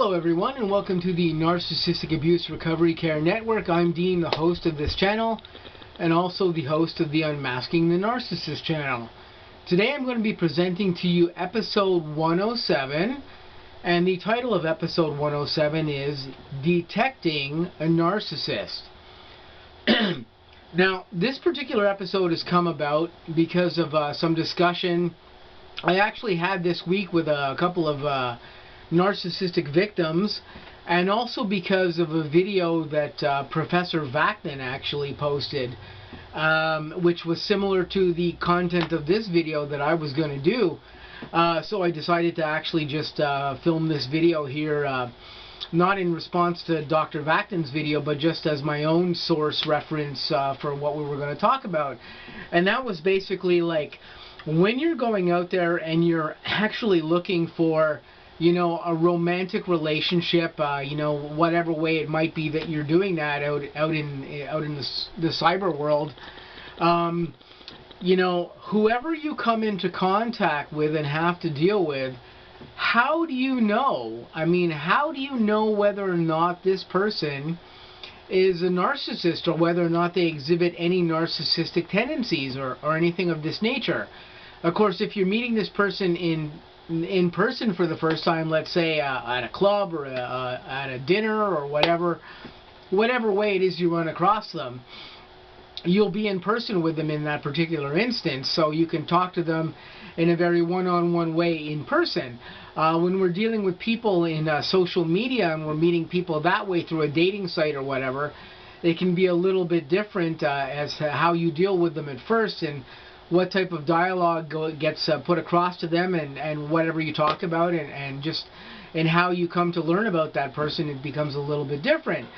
Hello everyone, and welcome to the Narcissistic Abuse Recovery Care Network. I'm Dean, the host of this channel, and also the host of the Unmasking the Narcissist channel. Today I'm going to be presenting to you episode 107, and the title of episode 107 is Detecting a Narcissist. Now, this particular episode has come about because of some discussion I actually had this week with a couple of narcissistic victims, and also because of a video that Professor N.A.R.C.N actually posted, which was similar to the content of this video that I was going to do. So I decided to actually just film this video here, not in response to Dr. N.A.R.C.N's video, but just as my own source reference for what we were going to talk about. And that was basically like, when you're going out there and you're actually looking for, you know, a romantic relationship, you know, whatever way it might be that you're doing that out in the cyber world, you know, whoever you come into contact with and have to deal with, how do you know? I mean, how do you know whether or not this person is a narcissist, or whether or not they exhibit any narcissistic tendencies or anything of this nature? Of course, if you're meeting this person in person for the first time, let's say at a club or at a dinner or whatever way it is you run across them, you'll be in person with them in that particular instance, so you can talk to them in a very one-on-one way in person. When we're dealing with people in social media and we're meeting people that way through a dating site or whatever, it can be a little bit different as to how you deal with them at first and what type of dialogue gets put across to them, and whatever you talk about, and how you come to learn about that person, it becomes a little bit different.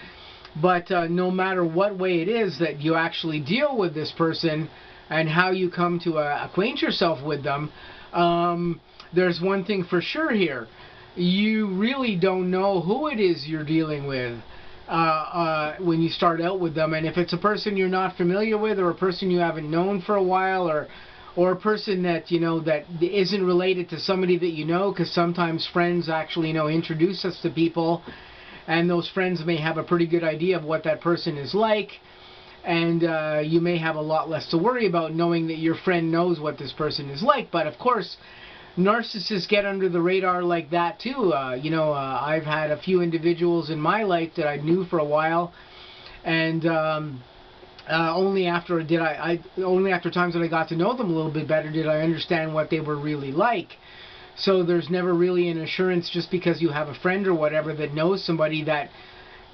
But no matter what way it is that you actually deal with this person and how you come to acquaint yourself with them, there's one thing for sure here. You really don't know who it is you're dealing with when you start out with them. And if it's a person you're not familiar with, or a person you haven't known for a while, or a person that, you know, that isn't related to somebody that you know, because sometimes friends actually, you know, introduce us to people, and those friends may have a pretty good idea of what that person is like, and you may have a lot less to worry about knowing that your friend knows what this person is like. But of course, narcissists get under the radar like that too. You know, I've had a few individuals in my life that I knew for a while, and only after times that I got to know them a little bit better did I understand what they were really like. So there's never really an assurance just because you have a friend or whatever that knows somebody that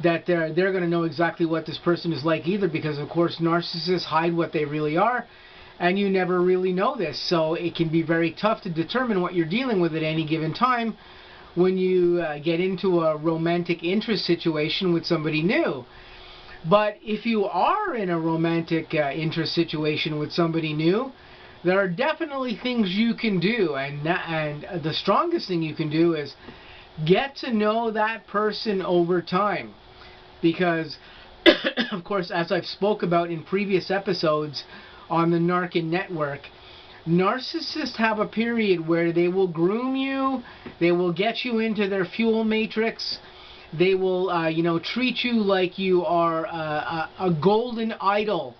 they're going to know exactly what this person is like either, because of course narcissists hide what they really are, and you never really know this. So it can be very tough to determine what you're dealing with at any given time when you get into a romantic interest situation with somebody new. But if you are in a romantic interest situation with somebody new, there are definitely things you can do, and the strongest thing you can do is get to know that person over time. Because, of course, as I've spoke about in previous episodes on the N.A.R.C.N network, narcissists have a period where they will groom you, they will get you into their fuel matrix, they will, you know, treat you like you are a golden idol.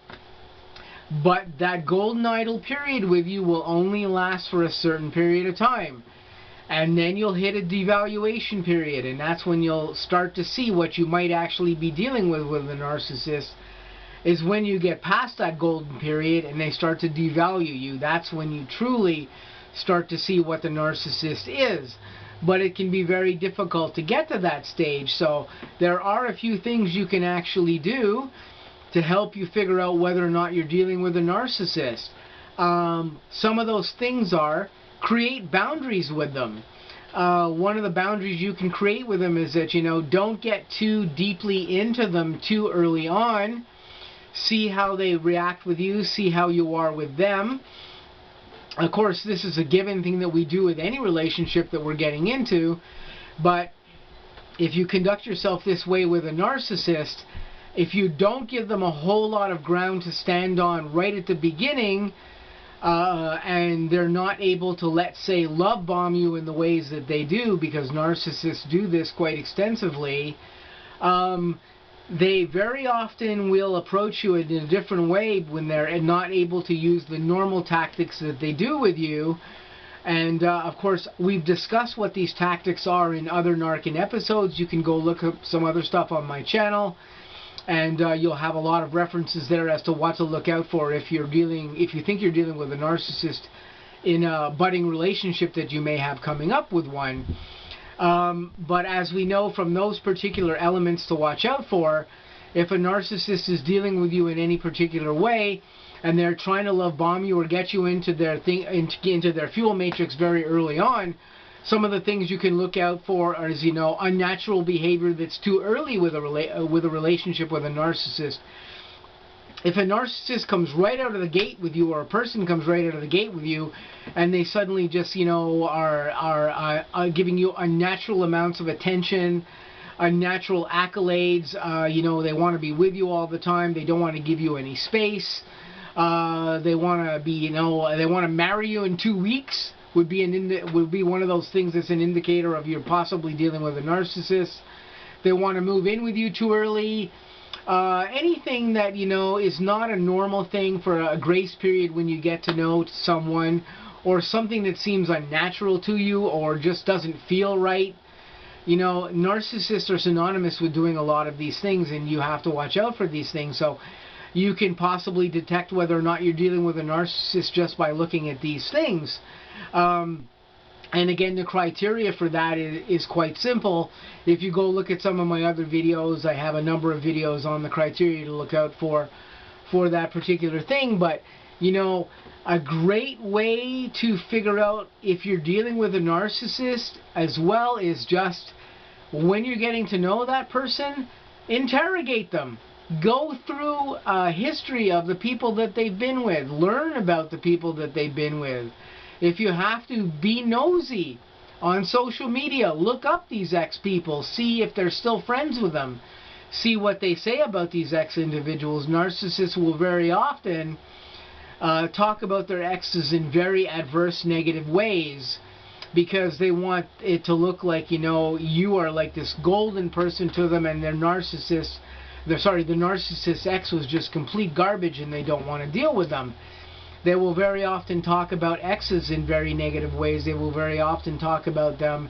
But that golden idol period with you will only last for a certain period of time. And then you'll hit a devaluation period, and that's when you'll start to see what you might actually be dealing with a narcissist, is when you get past that golden period and they start to devalue you. That's when you truly start to see what the narcissist is. But it can be very difficult to get to that stage. So there are a few things you can actually do to help you figure out whether or not you're dealing with a narcissist. Some of those things are: create boundaries with them. One of the boundaries you can create with them is that, you know, don't get too deeply into them too early on. See how they react with you, see how you are with them. Of course, this is a given thing that we do with any relationship that we're getting into, but if you conduct yourself this way with a narcissist, if you don't give them a whole lot of ground to stand on right at the beginning, and they're not able to, let's say, love bomb you in the ways that they do, because narcissists do this quite extensively, they very often will approach you in a different way when they're not able to use the normal tactics that they do with you. And of course, we've discussed what these tactics are in other N.A.R.C.N episodes. You can go look up some other stuff on my channel, and you'll have a lot of references there as to what to look out for if you think you're dealing with a narcissist in a budding relationship that you may have coming up with one. But as we know from those particular elements to watch out for, if a narcissist is dealing with you in any particular way, and they're trying to love bomb you or get you into their into their fuel matrix very early on, some of the things you can look out for are, unnatural behavior that's too early with a relationship with a narcissist. If a narcissist comes right out of the gate with you, or a person comes right out of the gate with you, and they suddenly just, are giving you unnatural amounts of attention, unnatural accolades, they want to be with you all the time, they don't want to give you any space, they want to be, they want to marry you in 2 weeks, would be one of those things that's an indicator of you're possibly dealing with a narcissist. They want to move in with you too early. Anything that, is not a normal thing for a grace period when you get to know someone, or something that seems unnatural to you or just doesn't feel right. Narcissists are synonymous with doing a lot of these things, and you have to watch out for these things. So you can possibly detect whether or not you're dealing with a narcissist just by looking at these things. And again, the criteria for that is quite simple. If you go look at some of my other videos, I have a number of videos on the criteria to look out for that particular thing. But, a great way to figure out if you're dealing with a narcissist as well is just, when you're getting to know that person, interrogate them. Go through a history of the people that they've been with. Learn about the people that they've been with. If you have to, be nosy on social media. Look up these ex-people. See if they're still friends with them. See what they say about these ex-individuals. Narcissists will very often talk about their exes in very adverse, negative ways, because they want it to look like, you are like this golden person to them, and their narcissist, the narcissist's ex was just complete garbage, and they don't want to deal with them. They will very often talk about exes in very negative ways. They will very often talk about them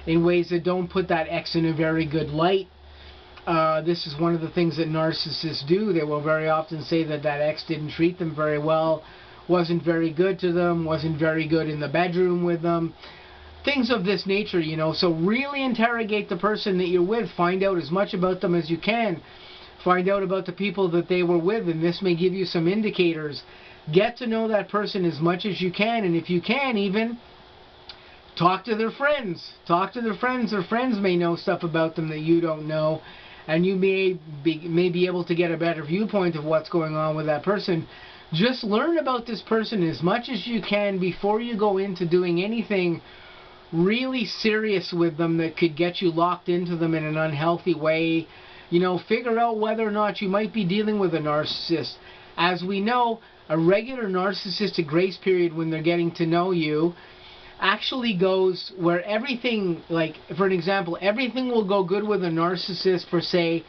in ways that don't put that ex in a very good light. This is one of the things that narcissists do. They will very often say that that ex didn't treat them very well, wasn't very good to them, wasn't very good in the bedroom with them. Things of this nature, So really interrogate the person that you're with. Find out as much about them as you can. Find out about the people that they were with, and this may give you some indicators. Get to know that person as much as you can, and if you can, even talk to their friends. Talk to their friends. Their friends may know stuff about them that you don't know, and you may be able to get a better viewpoint of what's going on with that person. Just learn about this person as much as you can before you go into doing anything really serious with them that could get you locked into them in an unhealthy way. Figure out whether or not you might be dealing with a narcissist. As we know, a regular narcissistic grace period when they're getting to know you actually goes where everything, like, for an example, everything will go good with a narcissist for, say,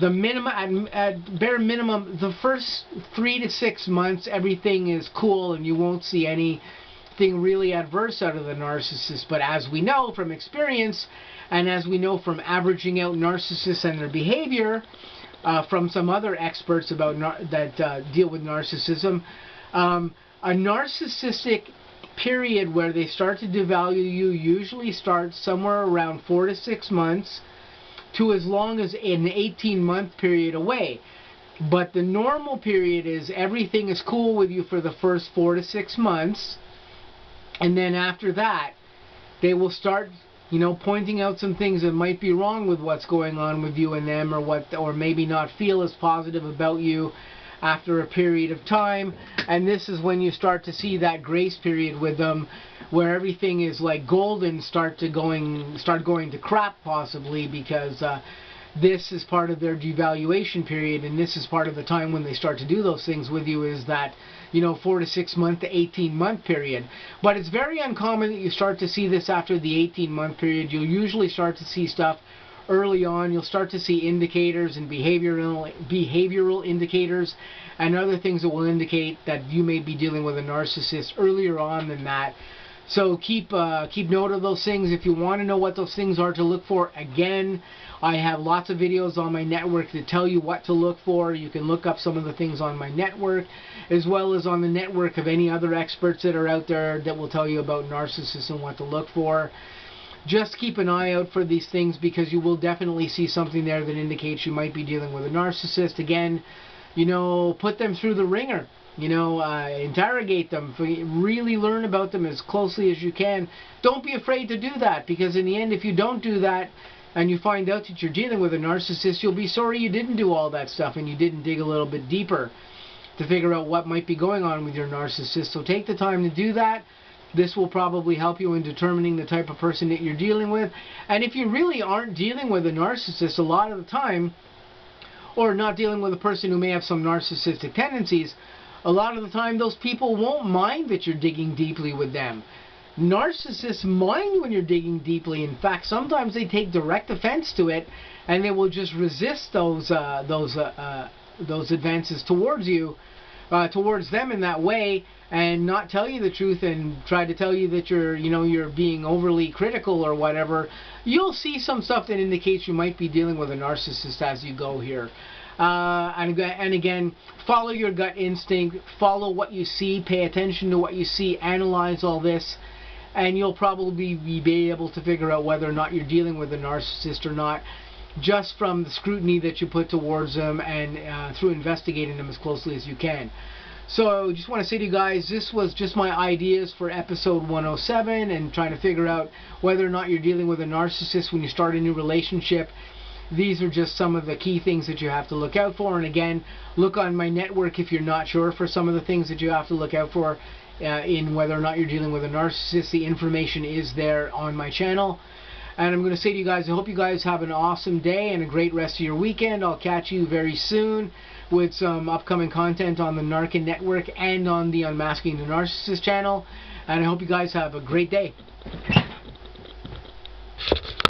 the minimum, at bare minimum, the first 3 to 6 months, everything is cool and you won't see anything really adverse out of the narcissist. But as we know from experience, and as we know from averaging out narcissists and their behavior, from some other experts about that deal with narcissism, a narcissistic period where they start to devalue you usually starts somewhere around 4 to 6 months to as long as an 18-month period away. But the normal period is everything is cool with you for the first 4 to 6 months, and then after that they will start pointing out some things that might be wrong with what's going on with you and them, or maybe not feel as positive about you after a period of time. And this is when you start to see that grace period with them, where everything is like golden, start going to crap possibly, because this is part of their devaluation period, and this is part of the time when they start to do those things with you, is that, 4 to 6 month to 18-month period. But it's very uncommon that you start to see this after the 18-month period. You'll usually start to see stuff early on. You'll start to see indicators and behavioral indicators and other things that will indicate that you may be dealing with a narcissist earlier on than that. So keep note of those things. If you want to know what those things are to look for, again, I have lots of videos on my network that tell you what to look for. You can look up some of the things on my network, as well as on the network of any other experts that are out there that will tell you about narcissists and what to look for. Just keep an eye out for these things, because you will definitely see something there that indicates you might be dealing with a narcissist. Again, put them through the ringer. Interrogate them, really learn about them as closely as you can. Don't be afraid to do that, because in the end, if you don't do that and you find out that you're dealing with a narcissist, you'll be sorry you didn't do all that stuff and you didn't dig a little bit deeper to figure out what might be going on with your narcissist. So take the time to do that. This will probably help you in determining the type of person that you're dealing with. And if you really aren't dealing with a narcissist a lot of the time, or not dealing with a person who may have some narcissistic tendencies, a lot of the time those people won't mind that you're digging deeply with them. Narcissists mind when you're digging deeply. In fact, sometimes they take direct offense to it, and they will just resist those advances towards you, towards them in that way, and not tell you the truth and try to tell you that you're being overly critical or whatever. You'll see some stuff that indicates you might be dealing with a narcissist as you go here. And again, follow your gut instinct, follow what you see, pay attention to what you see, analyze all this, and you'll probably be able to figure out whether or not you're dealing with a narcissist or not, just from the scrutiny that you put towards them and through investigating them as closely as you can. So just want to say to you guys, this was just my ideas for episode 107 and trying to figure out whether or not you're dealing with a narcissist when you start a new relationship. These are just some of the key things that you have to look out for. And again, look on my network if you're not sure for some of the things that you have to look out for in whether or not you're dealing with a narcissist. The information is there on my channel. And I'm going to say to you guys, I hope you guys have an awesome day and a great rest of your weekend. I'll catch you very soon with some upcoming content on the N.A.R.C.N network and on the Unmasking the Narcissist channel. And I hope you guys have a great day.